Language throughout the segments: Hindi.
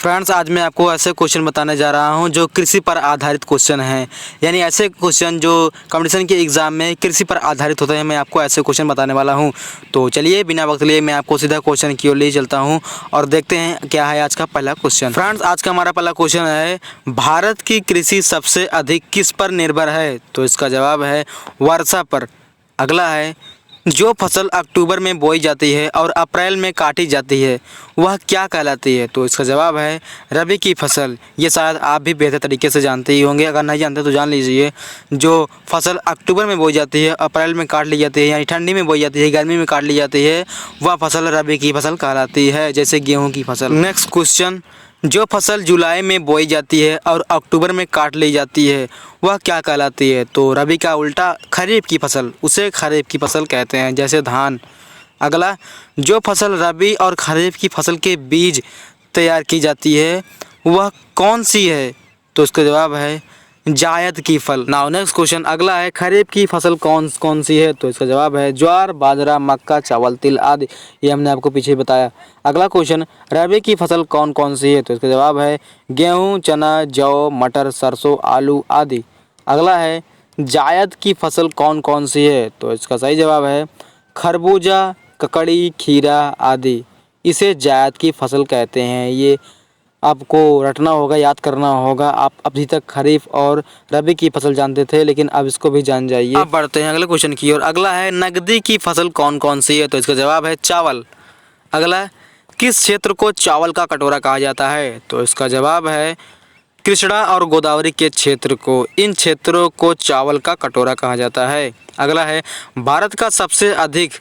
फ्रेंड्स, आज मैं आपको ऐसे क्वेश्चन बताने जा रहा हूं जो कृषि पर आधारित क्वेश्चन हैं। यानी ऐसे क्वेश्चन जो कंपटीशन के एग्ज़ाम में कृषि पर आधारित होते हैं, मैं आपको ऐसे क्वेश्चन बताने वाला हूं। तो चलिए बिना वक्त लिए मैं आपको सीधा क्वेश्चन की ओर ले चलता हूं और देखते हैं क्या है आज का पहला क्वेश्चन। फ्रेंड्स, आज का हमारा पहला क्वेश्चन है, भारत की कृषि सबसे अधिक किस पर निर्भर है? तो इसका जवाब है वर्षा पर। अगला है, जो फसल अक्टूबर में बोई जाती है और अप्रैल में काटी जाती है वह क्या कहलाती है? तो इसका जवाब है रबी की फसल। ये शायद आप भी बेहतर तरीके से जानते ही होंगे, अगर नहीं जानते तो जान लीजिए। जो फसल अक्टूबर में बोई जाती है, अप्रैल में काट ली जाती है, यानी ठंडी में बोई जाती है, गर्मी में काट ली जाती है, वह फसल रबी की फसल कहलाती है, जैसे गेहूँ की फसल। नेक्स्ट क्वेश्चन, जो फसल जुलाई में बोई जाती है और अक्टूबर में काट ली जाती है वह क्या कहलाती है? तो रबी का उल्टा खरीफ की फसल, उसे खरीफ की फसल कहते हैं, जैसे धान। अगला, जो फसल रबी और खरीफ की फसल के बीज तैयार की जाती है वह कौन सी है? तो इसका जवाब है जायद की फल। नाउ नेक्स्ट क्वेश्चन अगला है, खरीफ की फसल कौन सी है? तो इसका जवाब है ज्वार, बाजरा, मक्का, चावल, तिल आदि। ये हमने आपको पीछे बताया। अगला क्वेश्चन, रबी की फसल कौन सी है? तो इसका जवाब है गेहूं, चना, जौ, मटर, सरसों, आलू आदि। अगला है, जायद की फसल कौन सी है? तो इसका सही जवाब है खरबूजा, ककड़ी, खीरा आदि। इसे जायद की फसल कहते हैं। ये आपको रटना होगा, याद करना होगा। आप अभी तक खरीफ और रबी की फसल जानते थे, लेकिन अब इसको भी जान जाइए। अब बढ़ते हैं अगले क्वेश्चन की ओर। अगला है, नकदी की फसल कौन सी है? तो इसका जवाब है चावल। अगला, किस क्षेत्र को चावल का कटोरा कहा जाता है? तो इसका जवाब है कृष्णा और गोदावरी के क्षेत्र को। इन क्षेत्रों को चावल का कटोरा कहा जाता है। अगला है, भारत का सबसे अधिक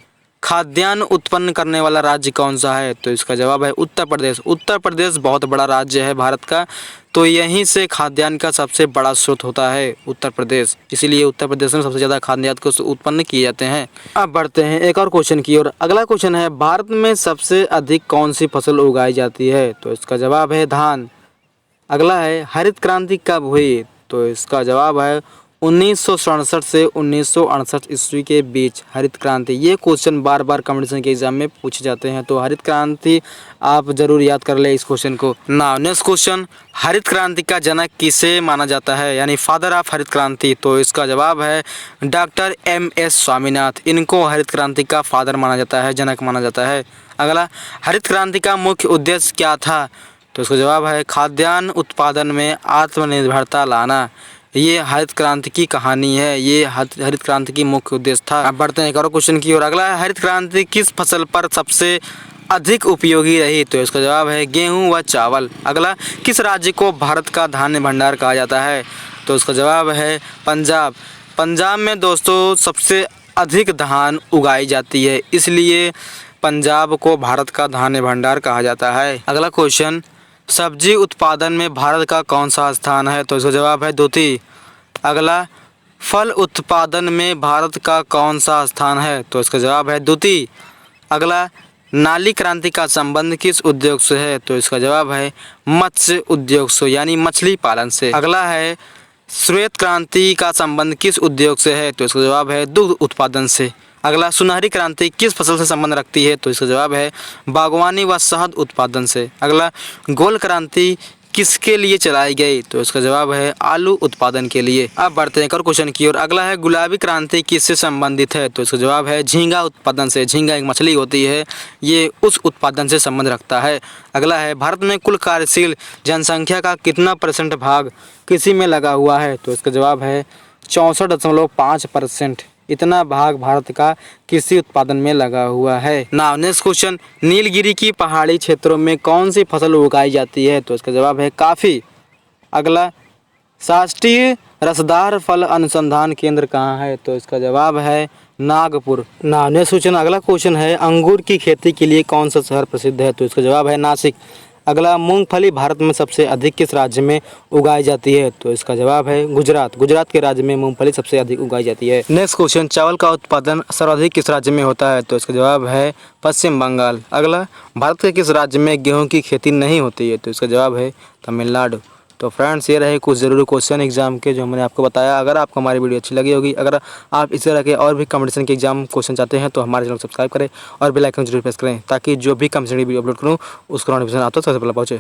खाद्यान्न उत्पन्न करने वाला राज्य कौन सा है? तो इसका जवाब है उत्तर प्रदेश। उत्तर प्रदेश बहुत बड़ा राज्य है भारत का, तो यहीं से खाद्यान्न का सबसे बड़ा स्रोत होता है उत्तर प्रदेश, इसीलिए उत्तर प्रदेश में सबसे ज़्यादा खाद्यान्न को उत्पन्न किए जाते हैं। अब बढ़ते हैं एक और क्वेश्चन की ओर। अगला क्वेश्चन है, भारत में सबसे अधिक कौन सी फसल उगाई जाती है? तो इसका जवाब है धान। अगला है, हरित क्रांति कब हुई? तो इसका जवाब है 1967 से 1968 ईस्वी के बीच हरित क्रांति। ये क्वेश्चन बार बार कंपटीशन के एग्जाम में पूछे जाते हैं, तो हरित क्रांति आप जरूर याद कर ले इस क्वेश्चन को। नाउ नेक्स्ट क्वेश्चन, हरित क्रांति का जनक किसे माना जाता है, यानी फादर ऑफ हरित क्रांति? तो इसका जवाब है डॉक्टर MS स्वामीनाथ। इनको हरित क्रांति का फादर माना जाता है, जनक माना जाता है। अगला, हरित क्रांति का मुख्य उद्देश्य क्या था? तो इसका जवाब है खाद्यान्न उत्पादन में आत्मनिर्भरता लाना। ये हरित क्रांति की कहानी है, ये हरित क्रांति की मुख्य उद्देश्य था। अब बढ़ते हैं एक और क्वेश्चन की ओर। अगला है, हरित क्रांति किस फसल पर सबसे अधिक उपयोगी रही? तो इसका जवाब है गेहूं व चावल। अगला, किस राज्य को भारत का धान्य भंडार कहा जाता है? तो इसका जवाब है पंजाब। पंजाब में दोस्तों सबसे अधिक धान उगाई जाती है, इसलिए पंजाब को भारत का धान्य भंडार कहा जाता है। अगला क्वेश्चन, सब्जी उत्पादन में भारत का कौन सा स्थान है? तो इसका जवाब है द्वितीय। अगला, फल उत्पादन में भारत का कौन सा स्थान है? तो इसका जवाब है द्वितीय। अगला, नाली क्रांति का संबंध किस उद्योग से है? तो इसका जवाब है मत्स्य उद्योग से, यानी मछली पालन से। अगला है, श्वेत क्रांति का संबंध किस उद्योग से है? तो इसका जवाब है दुग्ध उत्पादन से। अगला, सुनहरी क्रांति किस फसल से संबंध रखती है? तो इसका जवाब है बागवानी व शहद उत्पादन से। अगला, गोल क्रांति किसके लिए चलाई गई? तो इसका जवाब है आलू उत्पादन के लिए। अब बढ़ते हैं एक और क्वेश्चन की ओर। अगला है, गुलाबी क्रांति किससे संबंधित है? तो इसका जवाब है झींगा उत्पादन से। झींगा एक मछली होती है, ये उस उत्पादन से संबंध रखता है। अगला है, भारत में कुल कार्यशील जनसंख्या का कितना % भाग कृषि में लगा हुआ है? तो इसका जवाब है 64.5%। इतना भाग भारत का कृषि उत्पादन में लगा हुआ है। नाउ नेक्स्ट क्वेश्चन, नीलगिरी की पहाड़ी क्षेत्रों में कौन सी फसल उगाई जाती है? तो इसका जवाब है काफ़ी। अगला, राष्ट्रीय रसदार फल अनुसंधान केंद्र कहाँ है? तो इसका जवाब है नागपुर। नाउ नेक्स्ट क्वेश्चन अगला क्वेश्चन है, अंगूर की खेती के लिए कौन सा शहर प्रसिद्ध है? तो इसका जवाब है नासिक। अगला, मूंगफली भारत में सबसे अधिक किस राज्य में उगाई जाती है? तो इसका जवाब है गुजरात। गुजरात के राज्य में मूंगफली सबसे अधिक उगाई जाती है। नेक्स्ट क्वेश्चन, चावल का उत्पादन सर्वाधिक किस राज्य में होता है? तो इसका जवाब है पश्चिम बंगाल। अगला, भारत के किस राज्य में गेहूं की खेती नहीं होती है? तो इसका जवाब है तमिलनाडु। तो फ्रेंड्स, ये रहे कुछ ज़रूरी क्वेश्चन एग्जाम के जो मैंने आपको बताया। अगर आपको हमारी वीडियो अच्छी लगी होगी, अगर आप इस तरह के और भी कंपटीशन के एग्जाम क्वेश्चन चाहते हैं तो हमारे चैनल को सब्सक्राइब करें और बेल आइकन जरूर प्रेस करें, ताकि जो भी कंपटीशन वीडियो अपलोड करूँ उसका नोटिफिकेशन आप तक सबसे पहले पहुँचे।